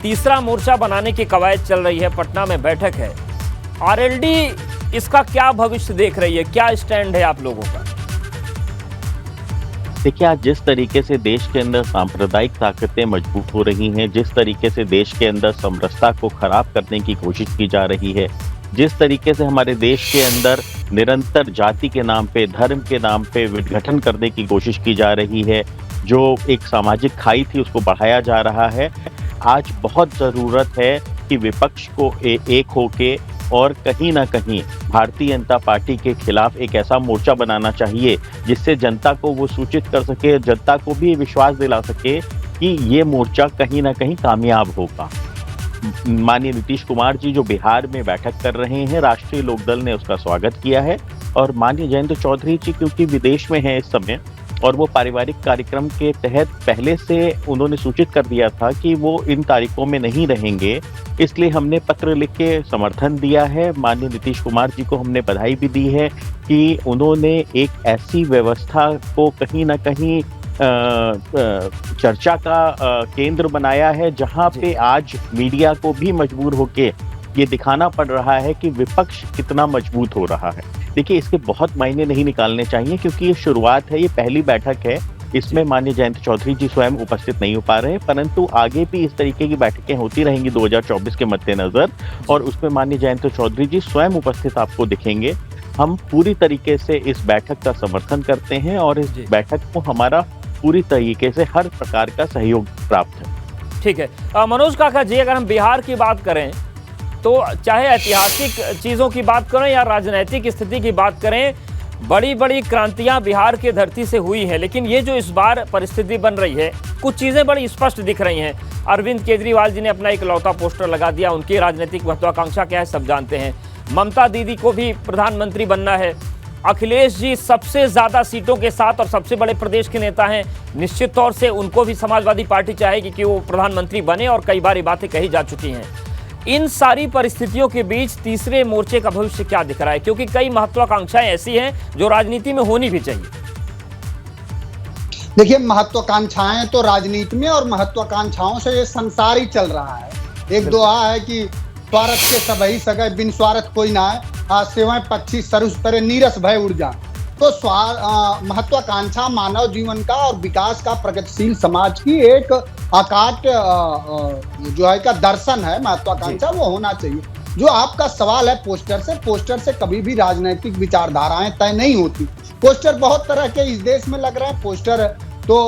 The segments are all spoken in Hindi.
तीसरा मोर्चा बनाने की कवायद चल रही है, पटना में बैठक है। आरएलडी इसका क्या भविष्य देख रही है, क्या स्टैंड है आप लोगों का? देखिए, आज जिस तरीके से देश के अंदर सांप्रदायिक ताकतें मजबूत हो रही हैं, जिस तरीके से देश के अंदर समरसता को खराब करने की कोशिश की जा रही है, जिस तरीके से हमारे देश के अंदर निरंतर जाति के नाम पे, धर्म के नाम पे विघटन करने की कोशिश की जा रही है, जो एक सामाजिक खाई थी उसको बढ़ाया जा रहा है। आज बहुत ज़रूरत है कि विपक्ष को एक होके और कहीं ना कहीं भारतीय जनता पार्टी के खिलाफ एक ऐसा मोर्चा बनाना चाहिए जिससे जनता को वो सूचित कर सके, जनता को भी विश्वास दिला सके कि ये मोर्चा कहीं ना कहीं कामयाब होगा। माननीय नीतीश कुमार जी जो बिहार में बैठक कर रहे हैं, राष्ट्रीय लोकदल ने उसका स्वागत किया है। और माननीय जयंत चौधरी जी क्योंकि विदेश में हैं इस समय और वो पारिवारिक कार्यक्रम के तहत पहले से उन्होंने सूचित कर दिया था कि वो इन तारीखों में नहीं रहेंगे, इसलिए हमने पत्र लिख के समर्थन दिया है। माननीय नीतीश कुमार जी को हमने बधाई भी दी है कि उन्होंने एक ऐसी व्यवस्था को कहीं ना कहीं चर्चा का केंद्र बनाया है जहां पे आज मीडिया को भी मजबूर होके ये दिखाना पड़ रहा है कि विपक्ष कितना मजबूत हो रहा है। देखिए, इसके बहुत मायने नहीं निकालने चाहिए क्योंकि ये शुरुआत है, ये पहली बैठक है। इसमें माननीय जयंत चौधरी जी स्वयं उपस्थित नहीं हो पा रहे हैं, परंतु आगे भी इस तरीके की बैठकें होती रहेंगी 2024 के मद्देनजर, और उसमें माननीय जयंत चौधरी जी स्वयं उपस्थित आपको दिखेंगे। हम पूरी तरीके से इस बैठक का समर्थन करते हैं और इस बैठक को हमारा पूरी तरीके से हर प्रकार का सहयोग प्राप्त है। ठीक है मनोज काका जी, अगर हम बिहार की बात करें तो चाहे ऐतिहासिक चीज़ों की बात करें या राजनीतिक स्थिति की बात करें, बड़ी बड़ी क्रांतियां बिहार की धरती से हुई हैं, लेकिन ये जो इस बार परिस्थिति बन रही है, कुछ चीज़ें बड़ी स्पष्ट दिख रही हैं। अरविंद केजरीवाल जी ने अपना एक लौता पोस्टर लगा दिया, उनकी राजनीतिक महत्वाकांक्षा क्या है सब जानते हैं। ममता दीदी को भी प्रधानमंत्री बनना है। अखिलेश जी सबसे ज़्यादा सीटों के साथ और सबसे बड़े प्रदेश के नेता हैं, निश्चित तौर से उनको भी समाजवादी पार्टी चाहेगी कि वो प्रधानमंत्री बने और कई बार ये बातें कही जा चुकी हैं। इन सारी परिस्थितियों के बीच तीसरे मोर्चे का भविष्य क्या दिख रहा है, क्योंकि कई महत्वाकांक्षाएं ऐसी हैं जो राजनीति में होनी भी चाहिए। देखिए, महत्वाकांक्षाएं तो राजनीति में और महत्वाकांक्षाओं से ये संसार ही चल रहा है। एक दोहा है कि स्वार्थ के सबही सगे बिन स्वार्थ कोई ना है, सेवाएं पक्षी सरुस तरे नीरस भय उड़ जा। तो महत्वाकांक्षा मानव जीवन का और विकास का, प्रगतिशील समाज की एक अकाट जो है का दर्शन है। महत्वाकांक्षा वो होना चाहिए। जो आपका सवाल है पोस्टर से कभी भी राजनीतिक विचारधाराएं तय नहीं होती। पोस्टर बहुत तरह के इस देश में लग रहे हैं, पोस्टर तो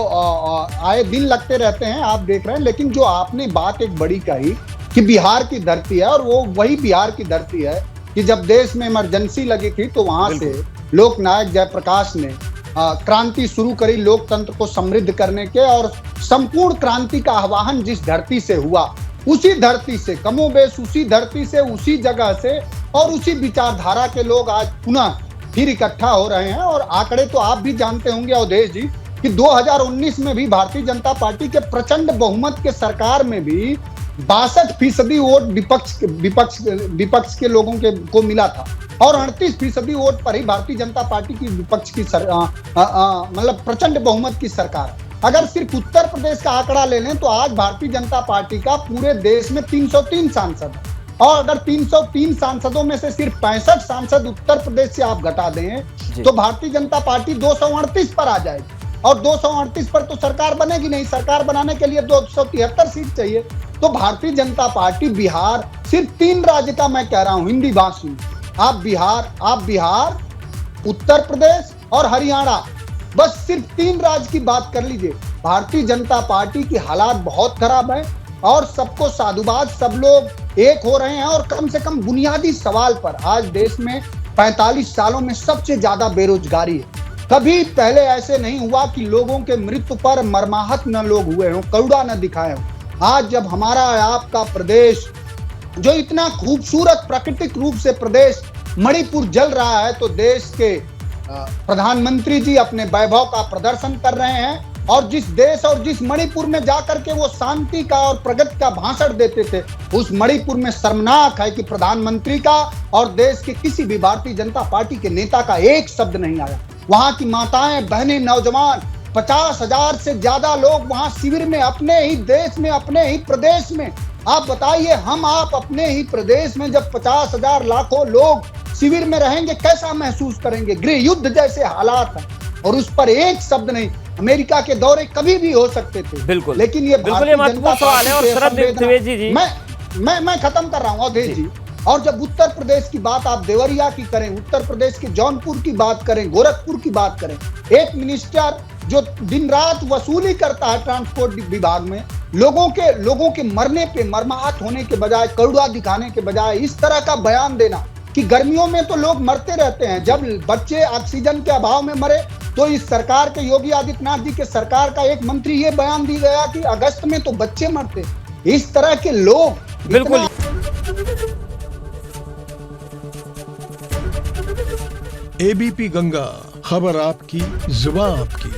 आए दिन लगते रहते हैं, आप देख रहे हैं। लेकिन जो आपने बात एक बड़ी कही कि बिहार की धरती है, और वो वही बिहार की धरती है कि जब देश में इमरजेंसी लगी थी तो वहां से लोकनायक जयप्रकाश ने क्रांति शुरू करी लोकतंत्र को समृद्ध करने के, और संपूर्ण क्रांति का आह्वान जिस धरती से हुआ, उसी धरती से कमोबेश, उसी धरती से, उसी जगह से और उसी विचारधारा के लोग आज पुनः फिर इकट्ठा हो रहे हैं। और आंकड़े तो आप भी जानते होंगे अवधेश जी कि 2019 में भी भारतीय जनता पार्टी के प्रचंड बहुमत के सरकार में भी 62% वोट विपक्ष के लोगों को मिला था, और 38% वोट पर ही भारतीय जनता पार्टी की विपक्ष की मतलब प्रचंड बहुमत की सरकार। अगर सिर्फ उत्तर प्रदेश का आंकड़ा ले लें तो आज भारतीय जनता पार्टी का पूरे देश में 303 सांसद है, और अगर 303 सांसदों में से सिर्फ 65 सांसद उत्तर प्रदेश से आप घटा दें तो भारतीय जनता पार्टी 238 पर आ जाएगी, और 238 पर तो सरकार बनेगी नहीं। सरकार बनाने के लिए 273 सीट चाहिए। तो भारतीय जनता पार्टी बिहार, सिर्फ 3 राज्य का मैं कह रहा हूं हिंदी भाषी, आप बिहार, उत्तर प्रदेश और हरियाणा, बस सिर्फ 3 राज्य की बात कर लीजिए। भारतीय जनता पार्टी की हालात बहुत खराब है और सबको साधुवाद, सब लोग एक हो रहे हैं। और कम से कम बुनियादी सवाल पर आज देश में 45 सालों में सबसे ज्यादा बेरोजगारी है। कभी पहले ऐसे नहीं हुआ कि लोगों के मृत्यु पर मर्माहत न लोग हुए हों, करुणा न दिखाए हों। आज जब हमारा आपका प्रदेश जो इतना खूबसूरत प्राकृतिक रूप से प्रदेश मणिपुर जल रहा है, तो देश के प्रधानमंत्री जी अपने वैभव का प्रदर्शन कर रहे हैं। और जिस देश और जिस मणिपुर में जाकर के वो शांति का और प्रगति का भाषण देते थे, उस मणिपुर में शर्मनाक है कि प्रधानमंत्री का और देश के किसी भी भारतीय जनता पार्टी के नेता का एक शब्द नहीं आया। वहां की माताएं, बहनें, नौजवान, 50,000 से ज्यादा लोग वहां शिविर में अपने ही देश में, अपने ही प्रदेश में आप बताइए, हम आप अपने ही प्रदेश में जब 50,000 लाखों लोग शिविर में रहेंगे कैसा महसूस करेंगे? गृह युद्ध जैसे हालात हैं और उस पर एक शब्द नहीं। अमेरिका के दौरे कभी भी हो सकते थे, बिल्कुल, लेकिन ये बिल्कुल ये महत्वपूर्ण सवाल है। और शरद द्विवेदी जी, मैं खत्म कर रहा हूँ अवधेश जी। और जब उत्तर प्रदेश की बात आप देवरिया की करें, उत्तर प्रदेश के जौनपुर की बात करें, गोरखपुर की बात करें, एक मिनिस्टर जो दिन रात वसूली करता है ट्रांसपोर्ट विभाग में, लोगों के मरने पे मर्माहत होने के बजाय, करुणा दिखाने के बजाय इस तरह का बयान देना कि गर्मियों में तो लोग मरते रहते हैं, जब बच्चे ऑक्सीजन के अभाव में मरे तो इस सरकार के योगी आदित्यनाथ जी के सरकार का एक मंत्री ये बयान दी गया कि अगस्त में तो बच्चे मरते। इस तरह के लोग बिल्कुल। एबीपी गंगा, खबर आपकी, जुबान आपकी।